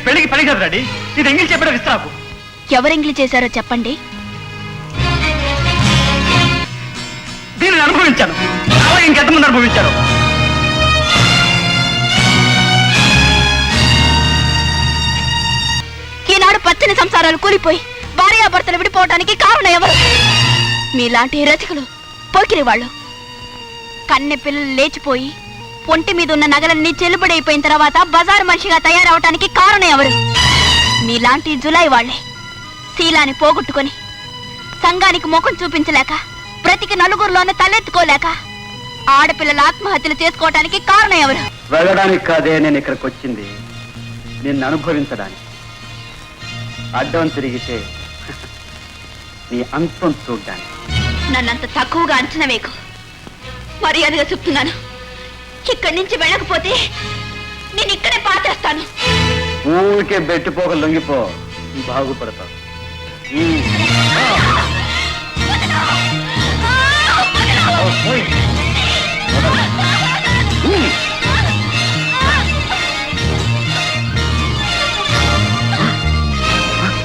పెళ్లికి పని కదా డాడీ, ఇది ఎంగిల్ చెప్పడం ఇస్తాకు. ఎవరెంగిలి చేశారో చెప్పండి. దీనిని అనుభవించాను, అలాగే ఇంకెంతమంది అనుభవించారు. ఈనాడు పచ్చని సంసారాలు కూలిపోయి భార్యాభర్తలు విడిపోవడానికి కారణం ఎవరు? మీలాంటి రసికులు, పోకిరి వాళ్ళు. కన్నె పిల్లలు లేచిపోయి ఒంటి మీద ఉన్న నగలన్నీ చెల్లుబడైపోయిన తర్వాత బజారు మనిషిగా తయారవటానికి కారణం ఎవరు? మీలాంటి జులై వాళ్లే. శీలాన్ని పోగొట్టుకొని సంఘానికి ముఖం చూపించలేక, బ్రతికి నలుగురిలోనే తలెత్తుకోలేక ఆడపిల్లల ఆత్మహత్యలు చేసుకోవటానికి కారణం ఎవరు? వెళ్ళడానికి కాదే నేను ఇక్కడికి వచ్చింది, నిన్ను అనుభవించడానికి. అడ్డం తిరిగితే నీ అంతం చూడ్డానికి. నన్నంత తక్కువగా అంచనా వేకు. మర్యాదగా చెప్తున్నాను, ఇక్కడి నుంచి వెళ్ళకపోతే నేను ఇక్కడే పాతేస్తాను. ఊరికే బెట్టిపోక లొంగిపో, బాగుపడతావు.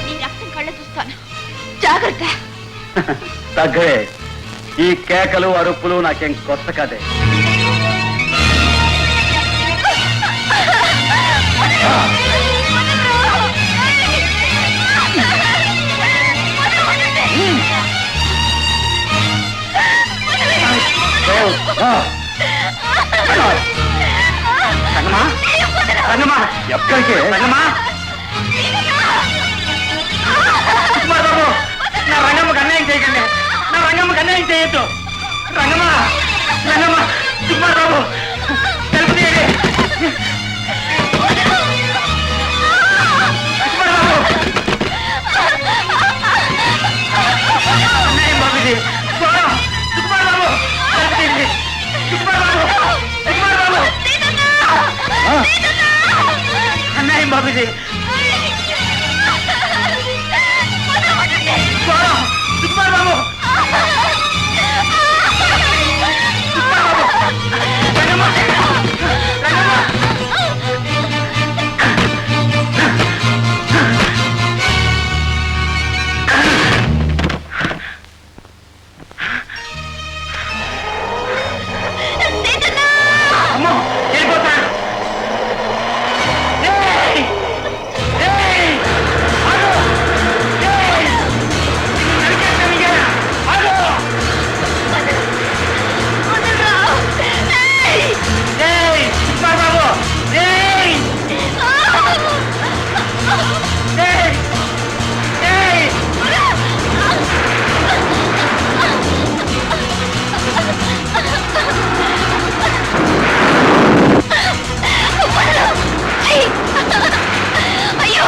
నీ రక్తం కళ్ళ చూస్తాను, జాగ్రత్త. తగ్గవే, ఈ కేకలు అరుపులు నాకేం కొత్త కదే. ఎక్కడికి బాబు, నా రంగమ్మకి అన్యాయం చేయకండి, నా రంగమ్మకి అన్యాయం చేయొద్దు. రంగమ్మ, రంగమ్మ, సుకుమార్ బాబు, తలుపు తీయండి. సుకుమార్ బాబు, అన్యాయం బాబు ఇది. సుకుమార్ బాబు, తలుపు తీయండి. సుకుమార్ బాబు, సుకుమార్ బాబు, అన్యాయం బాబు ఇది. సుకుమార్ బాబు, రంగమ్మ, రంగమ్మ. అమ్మో, వెళ్ళిపోతాను. అయ్యో,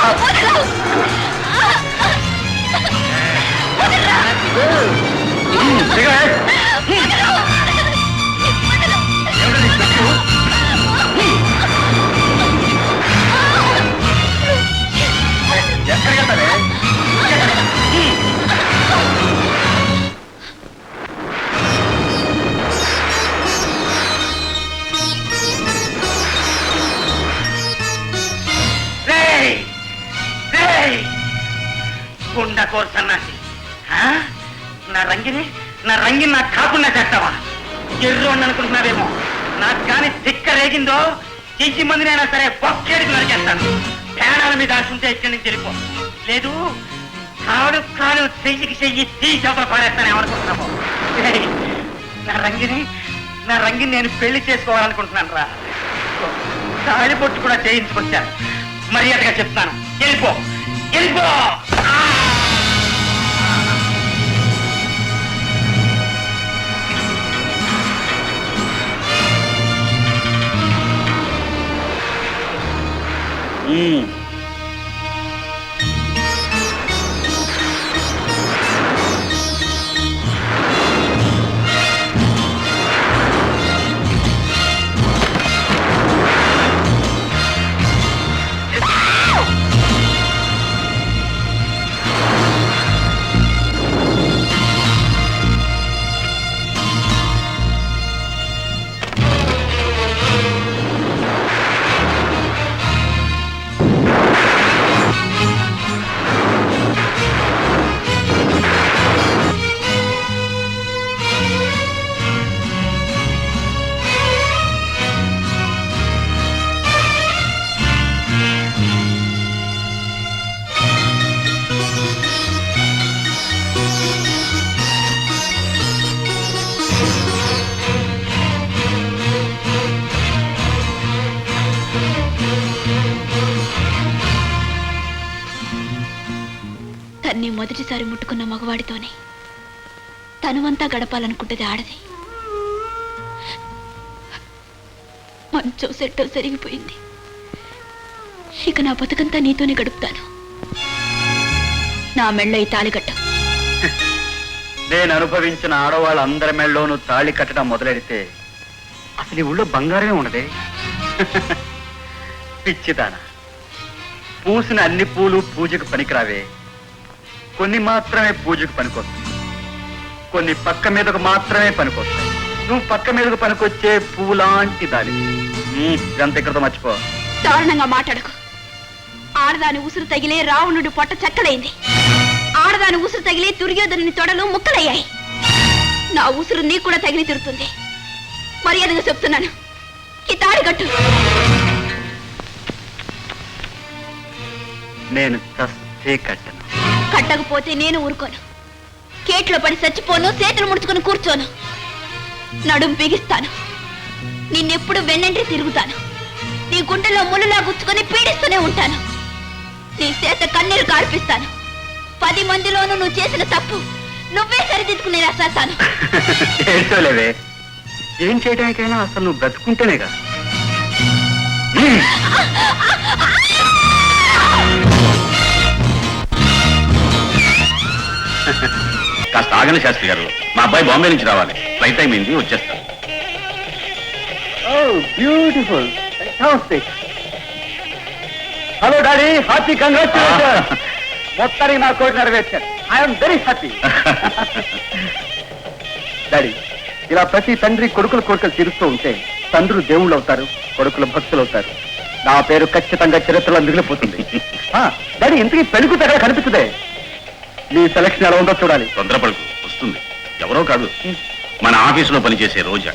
ఎక్కడికి వెళ్తారే? గుండా కోర్సన్నాసి, నా రంగిని నాకు కాకుండా చేస్తావా? ఎర్రోండి అనుకుంటున్నావేమో. నాకు కానీ తిక్క రేగిందో చెయ్యి మందినైనా సరే బొక్కేడికి నరికేస్తాను. ప్రాణాల మీద ఆశుంటే ఇక్కడి నుంచి వెళ్ళిపో. లేదు కాడు కాను చెయ్యికి చెయ్యి తీ చేపలు పారేస్తానేమనుకుంటున్నాము. నా రంగిని నేను పెళ్లి చేసుకోవాలనుకుంటున్నాను రా. తాళి పొట్టు కూడా చేయించుకొచ్చాను. మర్యాదగా చెప్తాను, వెళ్ళిపో, వెళ్ళిపో. తన్ని మొదటిసారి ముట్టుకున్న మగవాడితోనే తనువంతా గడపాలనుకుంటుంది ఆడది. మంచో సెట్టో జరిగిపోయింది. ఇక నా బతుకంతా నీతోనే గడుపుతాను. నా మెళ్ళో ఈ తాళికట్ట. నేను అనుభవించిన ఆడవాళ్ళందరి మెళ్ళలోనూ తాళి కట్టడం మొదలెడితే అసలు ఈ ఊళ్ళో బంగారమే ఉన్నదే. పిచ్చిదాన, పూసిన అన్ని పూలు పూజకు పనికిరావే. కొన్ని మాత్రమే పూజకు పనికొస్తాయి, కొన్ని పక్క మీదకు మాత్రమే పనికొస్తాయి. నువ్వు పక్క మీదకు పనికొచ్చే పూలాంటి దాని. ఇదంతా ఇక్కడతో మర్చిపో. దారుణంగా మాట్లాడకు. ఆడదాని ఉసురు తగిలే రావణుడి పొట్ట చెక్కలైంది. ఆడదాని ఉసురు తగిలి దుర్యోధనుని తొడలు ముక్కలయ్యాయి. నా ఉసురు నీకు కూడా తగిలి తిరుగుతుంది. మర్యాదగా చెప్తున్నాను, ఈ తాడి కట్టు. నేను చస్తే కట్టను. కట్టకపోతే నేను ఊరుకోను. కేట్లో పడి చచ్చిపోను, చేతులు ముడుచుకుని కూర్చోను. నడుం బిగిస్తాను. నిన్నెప్పుడు వెన్నంటే తిరుగుతాను. నీ గుండెలో ముళ్ళులా గుచ్చుకొని పీడిస్తూనే ఉంటాను. నీ చేత కన్నీరు కార్పిస్తాను. 10 మందిలోనూ నువ్వు చేసిన తప్పు నువ్వే సరిదిద్దుకుని రాస్తాను. ఏడ్చోలేవే. ఏం చేయడానికైనా అసలు నువ్వు బ్రతుకుంటేనేగా. కాస్త ఆగని శాస్త్రి గారు, మా అబ్బాయి బాంబే నుంచి రావాలి. ఫ్లైట్ టైం అయింది, వచ్చేస్తాను. Beautiful, fantastic. Hello daddy, happy congratulation. మొత్తానికి నా కోరిక నెరవేర్చారు. I'm very happy. డాడీ, ఇలా ప్రతి తండ్రి కొడుకుల కోరికలు తీరుస్తూ ఉంటే తండ్రులు దేవుళ్ళు అవుతారు, కొడుకులు భక్తులు అవుతారు. నా పేరు ఖచ్చితంగా చరిత్రలో మిగిలిపోతుంది. డాడీ, ఇంతకీ పెళ్లికు దగ్గర కనిపిస్తుందే. నీ సెలక్షన్ ఎలా ఉందో చూడాలి. తొందరపడుకు, వస్తుంది. ఎవరో కాదు, మన ఆఫీసులో పనిచేసే రోజా.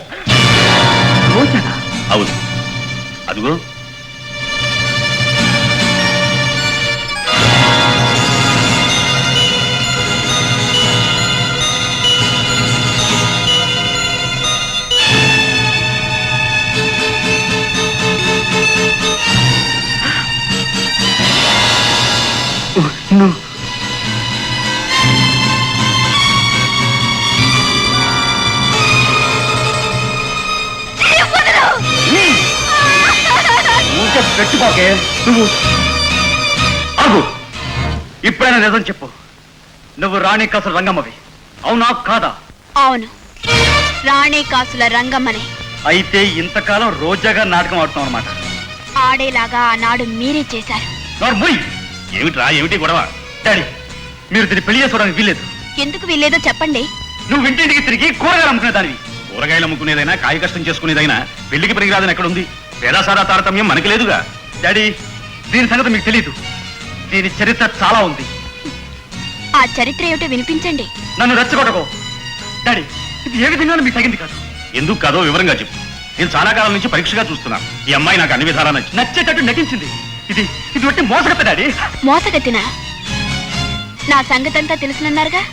రోజానా? అవును, అదిగో. గట్టిపోకే నువ్వు. ఆగు, ఇప్పుడైనా నిజం చెప్పు. నువ్వు రాణి కాసుల రంగమ్మవి, అవునా కాదా? అవును, రాణి కాసుల రంగమ్మనే. అయితే ఇంతకాలం రోజాగా నాటకం ఆడుతాం అనమాట. ఆడేలాగా ఆనాడు మీరే చేశారు. ఏమిట్రా, ఏమిటి గొడవ? డాడీ, మీరు దీన్ని పెళ్లి చేసుకోవడానికి వీల్లేదు. ఎందుకు వీల్లేదో చెప్పండి. నువ్వు ఇంటింటికి తిరిగి కూరగాయలు అమ్ముకునేదానివి. కూరగాయలు అమ్ముకునేదైనా, కాయ కష్టం చేసుకునేదైనా పెళ్లికి పనికిరాదని ఎక్కడుంది? పేదాసారా తారతమ్యం మనకి లేదుగా. డాడీ, దీని సంగతి మీకు తెలీదు. దీని చరిత్ర చాలా ఉంది. ఆ చరిత్ర ఏమిటో వినిపించండి. నన్ను రెచ్చగొట్టకో. డాడీ, ఇది ఏ విధంగా మీకు తగింది కాదు. ఎందుకు కాదో వివరంగా చెప్పు. నేను చాలా కాలం నుంచి పరీక్షగా చూస్తున్నాను. ఈ అమ్మాయి నాకు అన్ని విధాలా నచ్చేటట్టు నటించింది. ఇది ఇది ఒట్టి మోసగత్త డాడీ. మోసగత్తినా? నా సంగతంతా తెలుసునన్నారుగా.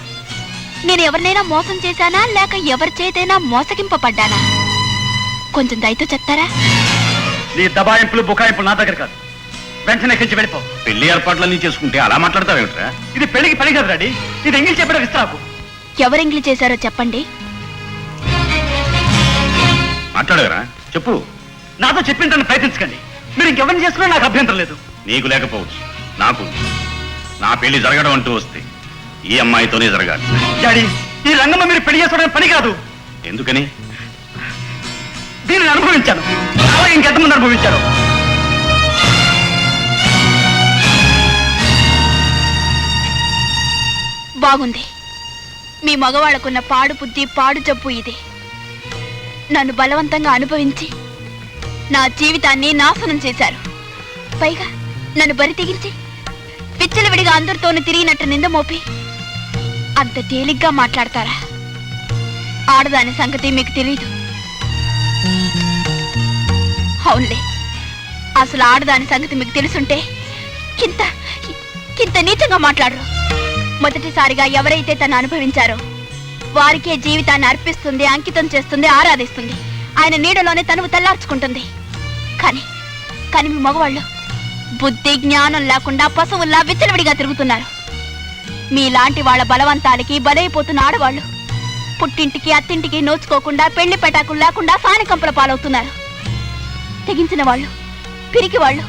నేను ఎవరినైనా మోసం చేశానా, లేక ఎవరి చేతైనా మోసగింపబడ్డానా? కొంచెం దయతో చెప్తారా? నీ దబాయింపులు బుకాయింపులు నా దగ్గర కాదు. వెంటనే ఎక్కించి వెళ్ళిపో. పెళ్లి ఏర్పాట్లన్నీ చేసుకుంటే అలా మాట్లాడతావేమిట్రా? ఇది పెళ్లికి పని కాదు డాడీ. ఇది ఎంగిల్ చెప్పడం ఇస్తాకు. ఎవరెంగిలి చేశారో చెప్పండి. మాట్లాడగరా, చెప్పు. నాతో చెప్పిందని ప్రయత్నించకండి. మీరు ఇంకెవరిని చేసుకున్నా నాకు అభ్యంతరం లేదు. నీకు లేకపోవచ్చు, నాకు. నా పెళ్లి జరగడం అంటూ వస్తే ఈ అమ్మాయితోనే జరగాలి. డాడీ, ఈ రంగమ్మ మీరు పెళ్లి చేసుకోవడానికి పని కాదు. ఎందుకని? దీనిని అనుభవించాను, అలాగే ఇంకెంతమంది అనుభవించారు. బాగుంది. మీ మగవాళ్ళకున్న పాడు బుద్ధి, పాడు జబ్బు ఇది. నన్ను బలవంతంగా అనుభవించి నా జీవితాన్ని నాశనం చేశారు. పైగా నన్ను బరి తెగించి పిచ్చలవిడిగా అందరితోనూ తిరిగినట్టు నింద మోపి అంత తేలిగ్గా మాట్లాడతారా? ఆడదాని సంగతి మీకు తెలీదు. అవునులే, అసలు ఆడదాని సంగతి మీకు తెలుసుంటే ఇంత నీచంగా మాట్లాడరు. మొదటిసారిగా ఎవరైతే తను అనుభవించారో వారికే జీవితాన్ని అర్పిస్తుంది, అంకితం చేస్తుంది, ఆరాధిస్తుంది. ఆయన నీడలోనే తనువు తెల్లార్చుకుంటుంది. కానీ మీ మగవాళ్ళు బుద్ధి జ్ఞానం లేకుండా పశువుల్లా విచ్చలవిడిగా తిరుగుతున్నారు. మీలాంటి వాళ్ళ బలవంతాలకి బలైపోతున్న ఆడవాళ్ళు పుట్టింటికి అత్తింటికి నోచుకోకుండా పెళ్లి పెటాకులు లేకుండా సానికంపల పాలవుతున్నారు. తెగించిన వాళ్ళు, పిరికి వాళ్ళు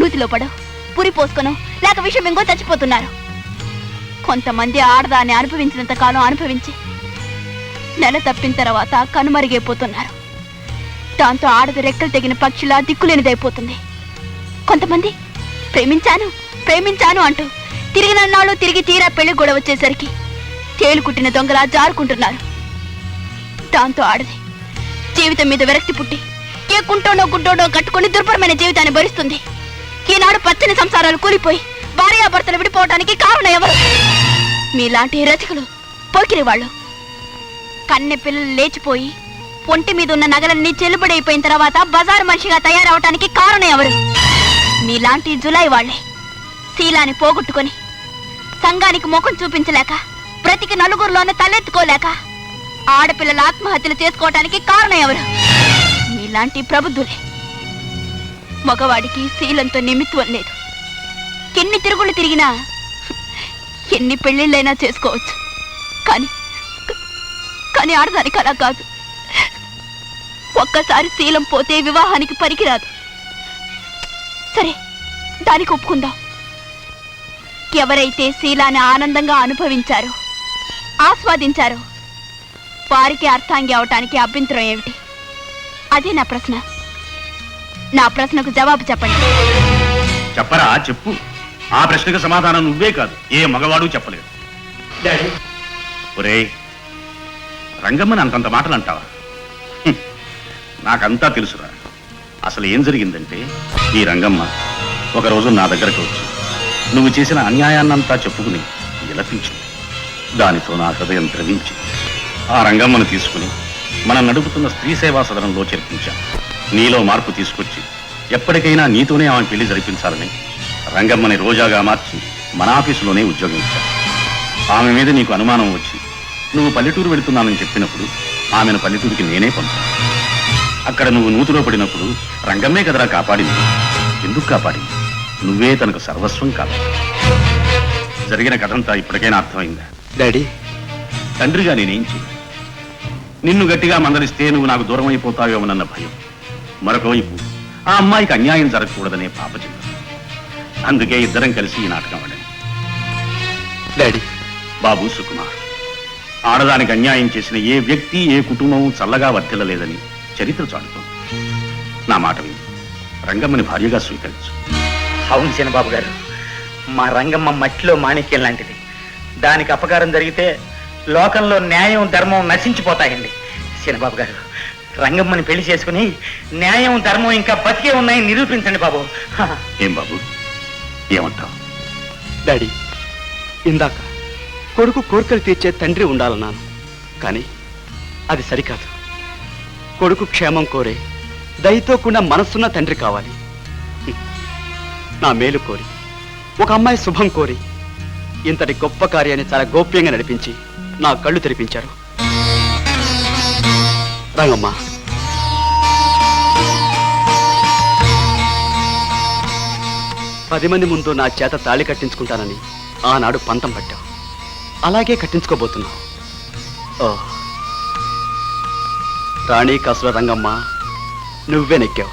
నూతిలో పడో, పురి పోసుకొనో లేక విషయం ఇంకో చచ్చిపోతున్నారు. కొంతమంది ఆడదాన్ని అనుభవించినంత కాలం అనుభవించి నెల తప్పిన తర్వాత కనుమరుగైపోతున్నారు. దాంతో ఆడది రెక్కలు తెగిన పక్షిలా దిక్కులేనిదైపోతుంది. కొంతమంది ప్రేమించాను అంటూ తిరిగినన్నాళ్ళు తిరిగి తీరా పెళ్లి గొడవ వచ్చేసరికి తేలు కుట్టిన దొంగలా జారుకుంటున్నారు. దాంతో ఆడది జీవితం మీద విరక్తి పుట్టి ఏ కుంటోనో గుడ్డోనో కట్టుకుని దుర్భరమైన జీవితాన్ని భరిస్తుంది. ఈనాడు పచ్చని సంసారాలు కూలిపోయి భార్యాభర్తలు విడిపోవడానికి కారణం ఎవరు? మీలాంటి రసికులు, పోకిరి వాళ్ళు. కన్నె పిల్లలు లేచిపోయి ఒంటి మీద ఉన్న నగలన్నీ చెల్లుబడైపోయిన తర్వాత బజారు మనిషిగా తయారవటానికి కారణం ఎవరు? మీలాంటి జులాయి వాళ్లే. శీలాన్ని పోగొట్టుకొని సంఘానికి ముఖం చూపించలేక బ్రతికి నలుగురిలోనే తలెత్తుకోలేక ఆడపిల్లల ఆత్మహత్యలు చేసుకోవటానికి కారణం ఎవరు? మీలాంటి ప్రబుద్ధులే. మగవాడికి శీలంతో నిమిత్వం లేదు. ఎన్ని తిరుగుళ్ళు తిరిగినా ఎన్ని పెళ్లిళ్ళైనా చేసుకోవచ్చు. కానీ ఆడదానికి అలా కాదు. ఒక్కసారి శీలం పోతే వివాహానికి పనికిరాదు. సరే, దానికి ఒప్పుకుందాం. ఎవరైతే శీలాన్ని ఆనందంగా అనుభవించారో, ఆస్వాదించారో వారికి అర్థాంగి అవటానికి అభ్యంతరం ఏమిటి? అదే నా ప్రశ్న. నా ప్రశ్నకు జవాబు చెప్పండి. చెప్పరా, చెప్పు. ఆ ప్రశ్నకు సమాధానం నువ్వే కాదు, ఏ మగవాడు చెప్పలేదు. ఒరే, రంగమ్మని అంతంత మాటలు అంటావా? నాకంతా తెలుసురా. అసలు ఏం జరిగిందంటే, ఈ రంగమ్మ ఒకరోజు నా దగ్గరకు వచ్చి నువ్వు చేసిన అన్యాయాన్నంతా చెప్పుకుని విలపించింది. దానితో నా హృదయం ద్రవించింది. ఆ రంగమ్మను తీసుకుని మనం నడుపుతున్న స్త్రీ సేవా సదనంలో చేర్పించాం. నీలో మార్పు తీసుకొచ్చి ఎప్పటికైనా నీతోనే ఆమె పెళ్లి జరిపించాలని రంగమ్మని రోజాగా మార్చి మన ఆఫీసులోనే ఉద్యోగం ఇచ్చాను. ఆమె మీద నీకు అనుమానం వచ్చి నువ్వు పల్లెటూరు వెళుతున్నానని చెప్పినప్పుడు ఆమెను పల్లెటూరికి నేనే పంపాను. అక్కడ నువ్వు నూతిలో పడినప్పుడు రంగమ్మే కదరా కాపాడింది. ఎందుకు కాపాడింది? నువ్వే తనకు సర్వస్వం కాదు. జరిగిన కథంతా ఇప్పటికైనా అర్థమైందా? డాడీ, తండ్రిగా నేనేం చేయను. నిన్ను గట్టిగా మందలిస్తే నువ్వు నాకు దూరం అయిపోతావేమోనన్న భయం. మరొకవైపు ఆ అమ్మాయికి అన్యాయం జరగకూడదనే పాపచింత. అందుకే ఇద్దరం కలిసి ఈ నాటకం ఆడాం. డాడీ, బాబు సుకుమార్, ఆడదానికి అన్యాయం చేసిన ఏ వ్యక్తి, ఏ కుటుంబం చల్లగా వర్తిల్లలేదని చరిత్ర చాటుతోంది. నా మాట విని రంగమ్మని భార్యగా స్వీకరించు. అవును చిన్నబాబు గారు, మా రంగమ్మ మట్టిలో మాణిక్యం లాంటిది. దానికి అపకారం జరిగితే లోకంలో న్యాయం ధర్మం నశించిపోతాయండి. చిన్నబాబు గారు, రంగమ్మని పెళ్లి చేసుకుని న్యాయం ధర్మం ఇంకా బతికే ఉన్నాయని నిరూపించండి బాబు. ఏం బాబు, ఏమంటావు? డాడీ, ఇందాక కొడుకు కోరికలు తీర్చే తండ్రి ఉండాలన్నాను. కానీ అది సరికాదు. కొడుకు క్షేమం కోరే దయతో కూడిన మనస్సున్న తండ్రి కావాలి. నా మేలు కోరి, ఒక అమ్మాయి శుభం కోరి ఇంతటి గొప్ప కార్యాన్ని చాలా గోప్యంగా నడిపించి నా కళ్ళు తెరిపించారు. రంగమ్మ, పది మంది ముందు నా చేత తాళి కట్టించుకుంటానని ఆనాడు పంతం పట్టావు. అలాగే కట్టించుకోబోతున్నావు. ఓ రాణి కాసుల రంగమ్మ, నువ్వే నెక్కావు.